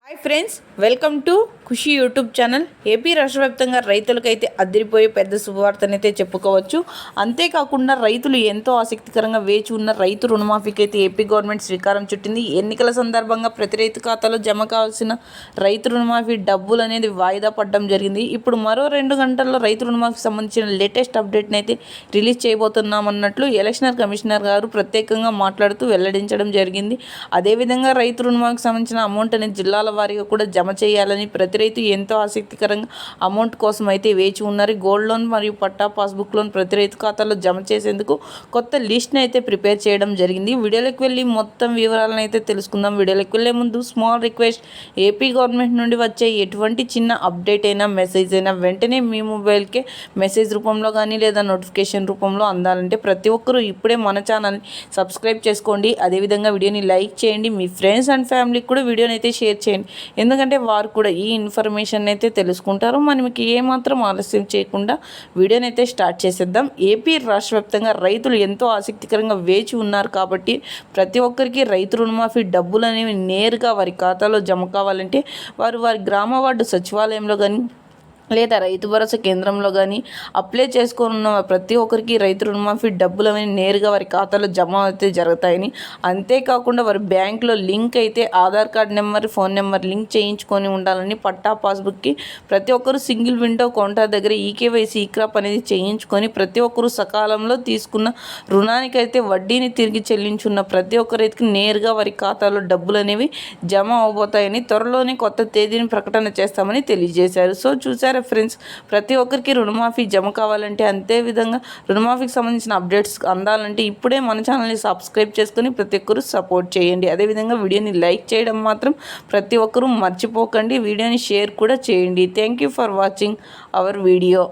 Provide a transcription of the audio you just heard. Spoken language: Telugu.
Hi friends, welcome to Khushi YouTube channel. AP రాష్ట్ర వ్యాప్తంగా రైతులకైతే అదిరిపోయే పెద్ద శుభవార్తనైతే చెప్పుకోవచ్చు. అంతేకాకుండా రైతులు ఎంతో ఆసక్తికరంగా వేచి ఉన్న రైతు రుణమాఫీకి అయితే ఏపీ గవర్నమెంట్ శ్రీకారం చుట్టింది. ఎన్నికల సందర్భంగా ప్రతి రైతు ఖాతాలో జమ కావాల్సిన రైతు రుణమాఫీ డబ్బులు అనేది వాయిదా పడడం జరిగింది. ఇప్పుడు మరో 2 గంటల్లో రైతు రుణమాఫీకి సంబంధించిన లేటెస్ట్ అప్డేట్ని అయితే రిలీజ్ చేయబోతున్నామన్నట్లు ఎలక్షన్ కమిషనర్ గారు ప్రత్యేకంగా మాట్లాడుతూ వెల్లడించడం జరిగింది. అదేవిధంగా రైతు రుణమాఫీకి సంబంధించిన అమౌంట్ అనేది జిల్లాల వారీగా కూడా జమ చేయాలని ప్రతి రైతు ఎంతో ఆసక్తికరంగా అమౌంట్ కోసం అయితే వేచి ఉన్నారు. గోల్డ్ లోన్ మరియు పట్టా పాస్బుక్ లోన్ ప్రతి రైతు ఖాతాలో జమ చేసేందుకు కొత్త లిస్ట్ని అయితే ప్రిపేర్ చేయడం జరిగింది. వీడియోలోకి వెళ్ళి మొత్తం వివరాలను అయితే తెలుసుకుందాం. వీడియోలోకి వెళ్ళే ముందు స్మాల్ రిక్వెస్ట్, ఏపీ గవర్నమెంట్ నుండి వచ్చే ఎటువంటి చిన్న అప్డేట్ అయినా మెసేజ్ అయినా వెంటనే మీ మొబైల్కే మెసేజ్ రూపంలో కానీ లేదా నోటిఫికేషన్ రూపంలో అందాలంటే ప్రతి ఒక్కరూ ఇప్పుడే మన ఛానల్ని సబ్స్క్రైబ్ చేసుకోండి. అదేవిధంగా వీడియోని లైక్ చేయండి. మీ ఫ్రెండ్స్ అండ్ ఫ్యామిలీకి కూడా వీడియోని అయితే షేర్ చేయండి. ఎందుకంటే వారు కూడా ఈ ఇన్ఫర్మేషన్ అయితే తెలుసుకుంటారు. మనకి ఏమాత్రం ఆలస్యం చేయకుండా వీడియోని అయితే స్టార్ట్ చేసేద్దాం. ఏపీ రాష్ట్ర వ్యాప్తంగా రైతులు ఎంతో ఆసక్తికరంగా వేచి ఉన్నారు కాబట్టి ప్రతి ఒక్కరికి రైతు రుణమాఫీ డబ్బులు అనేవి నేరుగా వారి ఖాతాలో జమ కావాలంటే వారి గ్రామ వార్డు సచివాలయంలో కానీ లేదా రైతు భరోసా కేంద్రంలో కానీ అప్లై చేసుకున్న ప్రతి ఒక్కరికి రైతు రుణమాఫీ డబ్బులు అనేవి నేరుగా వారి ఖాతాలో జమ అయితే జరుగుతాయని, అంతేకాకుండా వారి బ్యాంకులో లింక్ అయితే Aadhaar card number, phone number link చేయించుకొని ఉండాలని, పట్టా పాస్బుక్కి ప్రతి ఒక్కరు సింగిల్ విండో కౌంటర్ దగ్గర ఈకేవైసీ ఈక్రాప్ అనేది చేయించుకొని ప్రతి ఒక్కరు సకాలంలో తీసుకున్న రుణానికైతే వడ్డీని తిరిగి చెల్లించున్న ప్రతి ఒక్క రైతుకి నేరుగా వారి ఖాతాలో డబ్బులు అనేవి జమ అవబోతాయని త్వరలోనే కొత్త తేదీని ప్రకటన చేస్తామని తెలియజేశారు. సో చూసారు ఫ్రెండ్స్, ప్రతి ఒక్కరికి రుణమాఫీ జమ కావాలంటే, అంతేవిధంగా రుణమాఫీకి సంబంధించిన అప్డేట్స్ అందాలంటే ఇప్పుడే మన ఛానల్ని సబ్స్క్రైబ్ చేసుకుని ప్రతి ఒక్కరు సపోర్ట్ చేయండి. అదేవిధంగా వీడియోని లైక్ చేయడం మాత్రం ప్రతి ఒక్కరూ మర్చిపోకండి. వీడియోని షేర్ కూడా చేయండి. Thank you for watching our video.